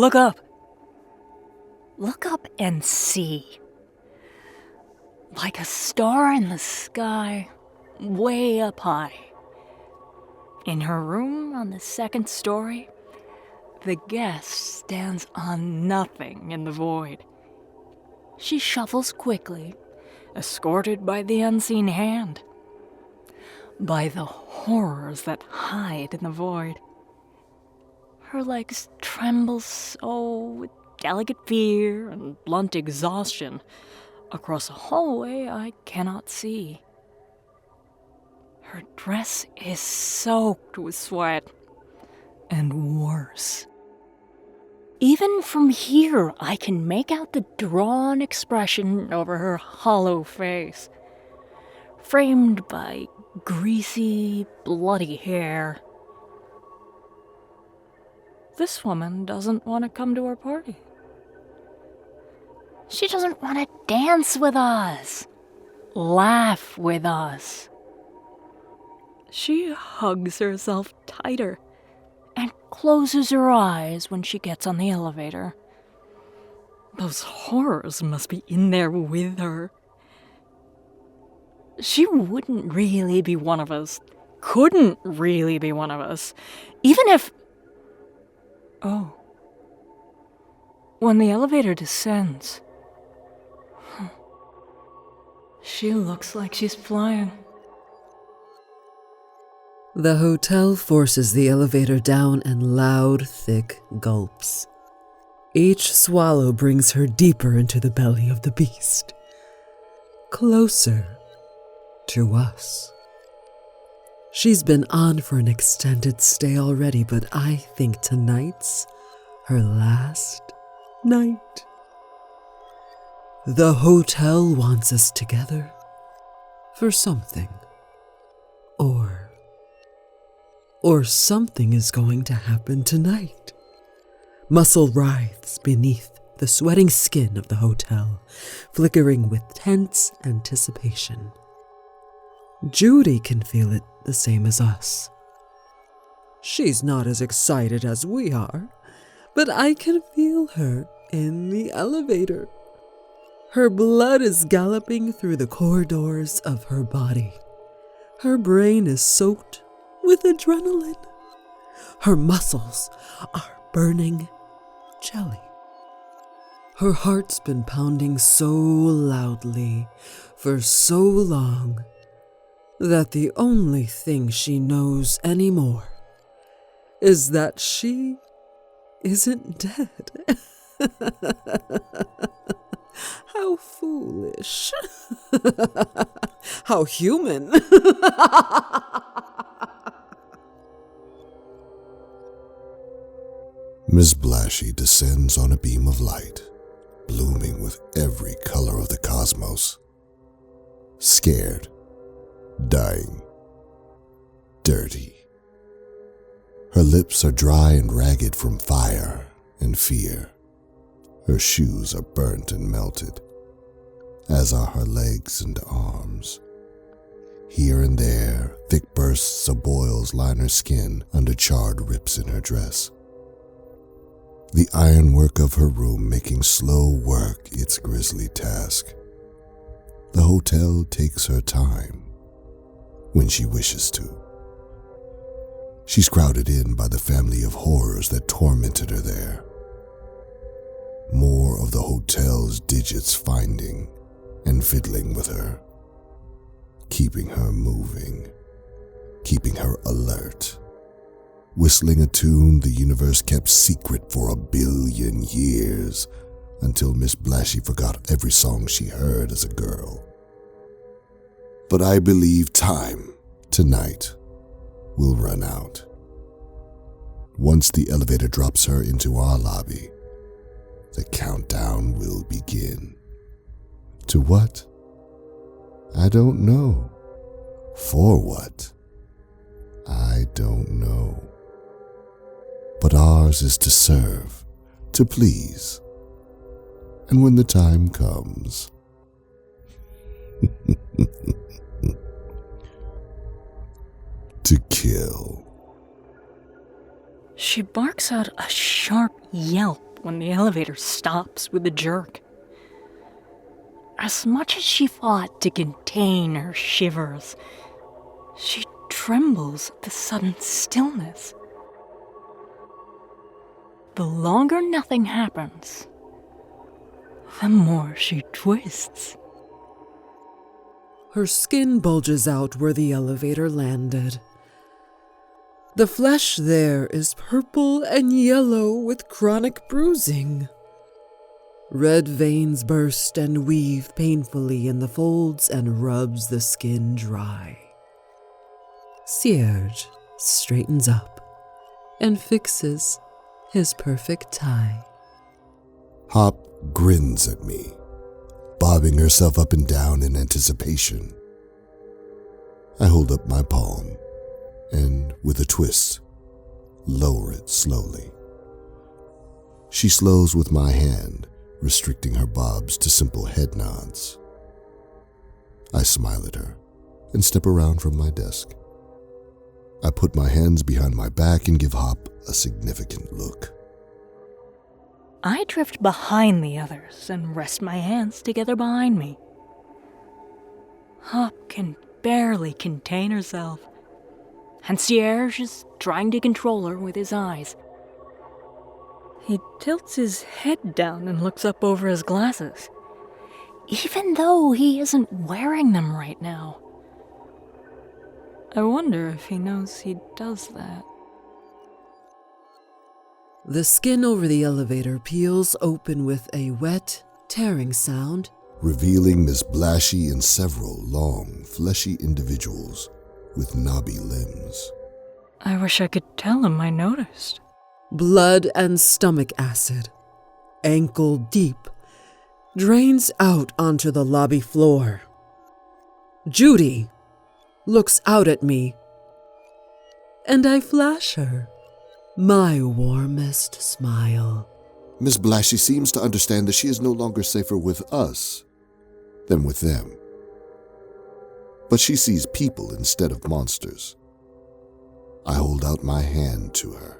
Look up. Look up and see. Like a star in the sky, way up high. In her room on the second story, the guest stands on nothing in the void. She shuffles quickly, escorted by the unseen hand, by the horrors that hide in the void. Her legs tremble so with delicate fear and blunt exhaustion across a hallway I cannot see. Her dress is soaked with sweat, and worse. Even from here, I can make out the drawn expression over her hollow face, framed by greasy, bloody hair. This woman doesn't want to come to our party. She doesn't want to dance with us, laugh with us. She hugs herself tighter and closes her eyes when she gets on the elevator. Those horrors must be in there with her. She wouldn't really be one of us, couldn't really be one of us, even if... Oh. When the elevator descends, she looks like she's flying. The hotel forces the elevator down in loud, thick gulps. Each swallow brings her deeper into the belly of the beast, closer to us. She's been on for an extended stay already, but I think tonight's her last night. The hotel wants us together for something. Or something is going to happen tonight. Muscle writhes beneath the sweating skin of the hotel, flickering with tense anticipation. Judy can feel it the same as us. She's not as excited as we are, but I can feel her in the elevator. Her blood is galloping through the corridors of her body. Her brain is soaked with adrenaline. Her muscles are burning jelly. Her heart's been pounding so loudly for so long that the only thing she knows anymore is that she isn't dead. How foolish. How human. Miss Blashy descends on a beam of light, blooming with every color of the cosmos. Scared, dying, dirty. Her lips are dry and ragged from fire and fear. Her shoes are burnt and melted, as are her legs and arms. Here and there, thick bursts of boils line her skin under charred rips in her dress. The ironwork of her room making slow work its grisly task. The hotel takes her time when she wishes to. She's crowded in by the family of horrors that tormented her there. More of the hotel's digits finding and fiddling with her, keeping her moving, keeping her alert. Whistling a tune the universe kept secret for 1 billion years until Miss Blashy forgot every song she heard as a girl. But I believe time, tonight, will run out. Once the elevator drops her into our lobby, the countdown will begin. To what? I don't know. For what? I don't know. But ours is to serve, to please. And when the time comes, to kill. She barks out a sharp yelp when the elevator stops with a jerk. As much as she fought to contain her shivers, she trembles at the sudden stillness. The longer nothing happens, the more she twists. Her skin bulges out where the elevator landed. The flesh there is purple and yellow with chronic bruising. Red veins burst and weave painfully in the folds and rubs the skin dry. Cierge straightens up and fixes his perfect tie. Hop grins at me, bobbing herself up and down in anticipation. I hold up my palm and, with a twist, lower it slowly. She slows with my hand, restricting her bobs to simple head nods. I smile at her and step around from my desk. I put my hands behind my back and give Hop a significant look. I drift behind the others and rest my hands together behind me. Hop can barely contain herself, and Cierge is trying to control her with his eyes. He tilts his head down and looks up over his glasses, even though he isn't wearing them right now. I wonder if he knows he does that. The skin over the elevator peels open with a wet, tearing sound, revealing Miss Blashy and several long, fleshy individuals with knobby limbs. I wish I could tell him I noticed. blood and stomach acid, ankle deep, drains out onto the lobby floor. Judy looks out at me, and I flash her my warmest smile. Miss Blashy seems to understand that she is no longer safer with us than with them. But she sees people instead of monsters. I hold out my hand to her.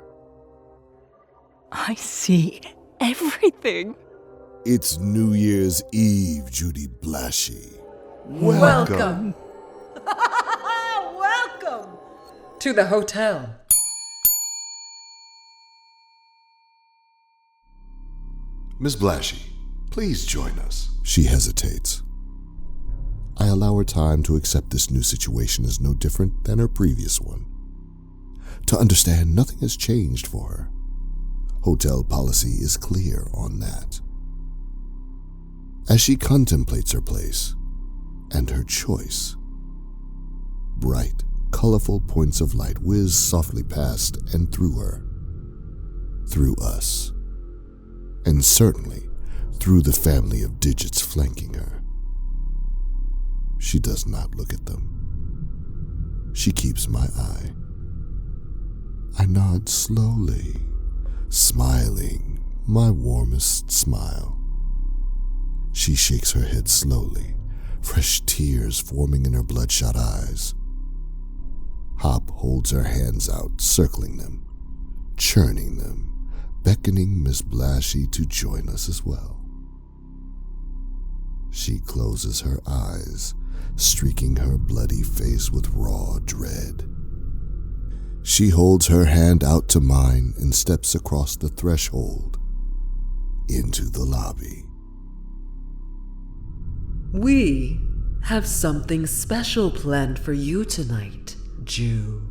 I see everything. It's New Year's Eve, Judy Blashy. Welcome. Welcome to the hotel. Miss Blashy, please join us. She hesitates. I allow her time to accept this new situation as no different than her previous one. To understand nothing has changed for her. Hotel policy is clear on that. As she contemplates her place and her choice, bright, colorful points of light whiz softly past and through her, through us, and certainly through the family of digits flanking her. She does not look at them. She keeps my eye. I nod slowly, smiling my warmest smile. She shakes her head slowly, fresh tears forming in her bloodshot eyes. Hop holds her hands out, circling them, churning them, beckoning Miss Blashy to join us as well. She closes her eyes, streaking her bloody face with raw dread. She holds her hand out to mine and steps across the threshold into the lobby. We have something special planned for you tonight, Judy.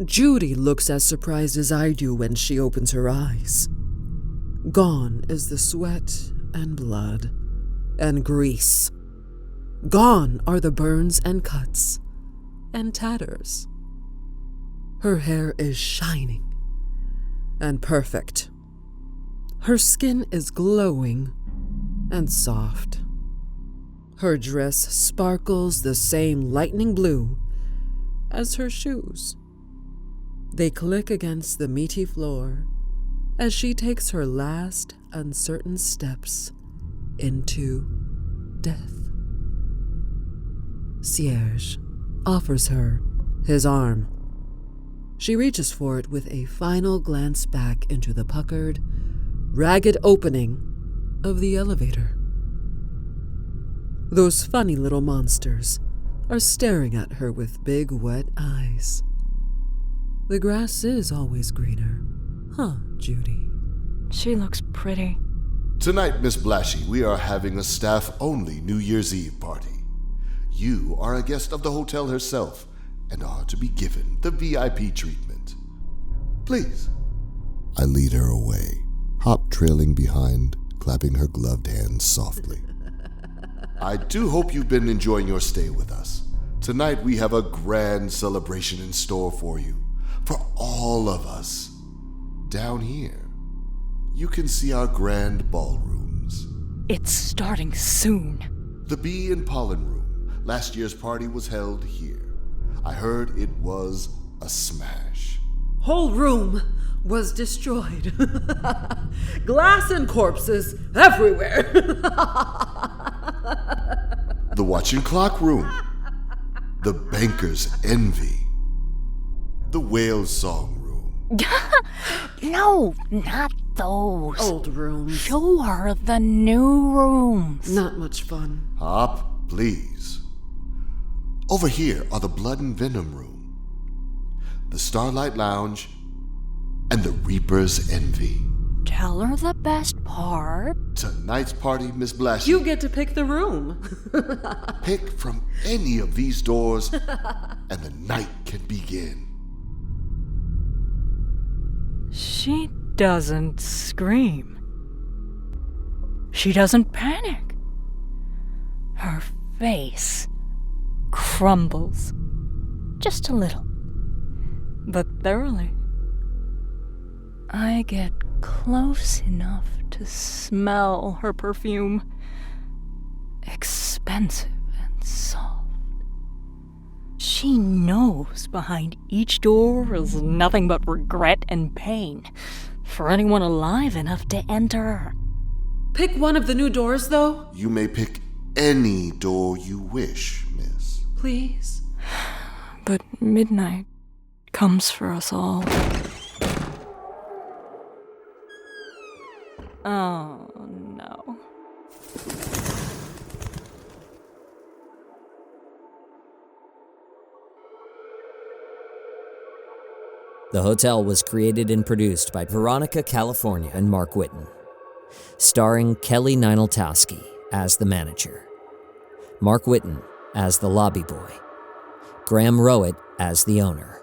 Judy looks as surprised as I do when she opens her eyes. Gone is the sweat and blood and grease. Gone are the burns and cuts and tatters. Her hair is shining and perfect. Her skin is glowing and soft. Her dress sparkles the same lightning blue as her shoes. They click against the meaty floor as she takes her last uncertain steps into death. Cierge offers her his arm. She reaches for it with a final glance back into the puckered, ragged opening of the elevator. Those funny little monsters are staring at her with big, wet eyes. The grass is always greener, huh, Judy? She looks pretty. Tonight, Miss Blashy, we are having a staff-only New Year's Eve party. You are a guest of the hotel herself and are to be given the VIP treatment. Please. I lead her away, Hop trailing behind, clapping her gloved hands softly. I do hope you've been enjoying your stay with us. Tonight we have a grand celebration in store for you, for all of us. Down here, you can see our grand ballrooms. It's starting soon. The Bee and Pollen Room. Last year's party was held here. I heard it was a smash. Whole room was destroyed. Glass and corpses everywhere. The Watching Clock Room. The Banker's Envy. The Whale Song Room. No, not those. Old rooms. Show her the new rooms. Not much fun. Hop, please. Over here are the Blood and Venom Room, the Starlight Lounge, and the Reaper's Envy. Tell her the best part. Tonight's party, Miss Blashy. You get to pick the room. Pick from any of these doors, and the night can begin. She doesn't scream. She doesn't panic. Her face crumbles. Just a little. But thoroughly. I get close enough to smell her perfume. Expensive and soft. She knows behind each door is nothing but regret and pain for anyone alive enough to enter. Pick one of the new doors, though. You may pick any door you wish, miss. Please. But midnight comes for us all. Oh, no. The Hotel was created and produced by Veronica, California, and Mark Whitten. Starring Kelly Nienaltowski as the manager, Mark Whitten as the lobby boy, Graham Rowat as the owner,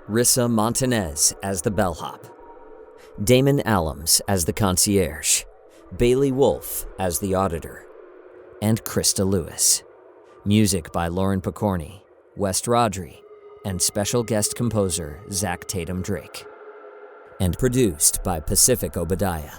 Rissa Montanez as the bellhop, Damon Allums as the concierge, Bailey Wolfe as the auditor, and Christa Lewis. Music by Lauren Picorni, West Rodri, and special guest composer Zach Tatom-Drake. And produced by Pacific Obadiah.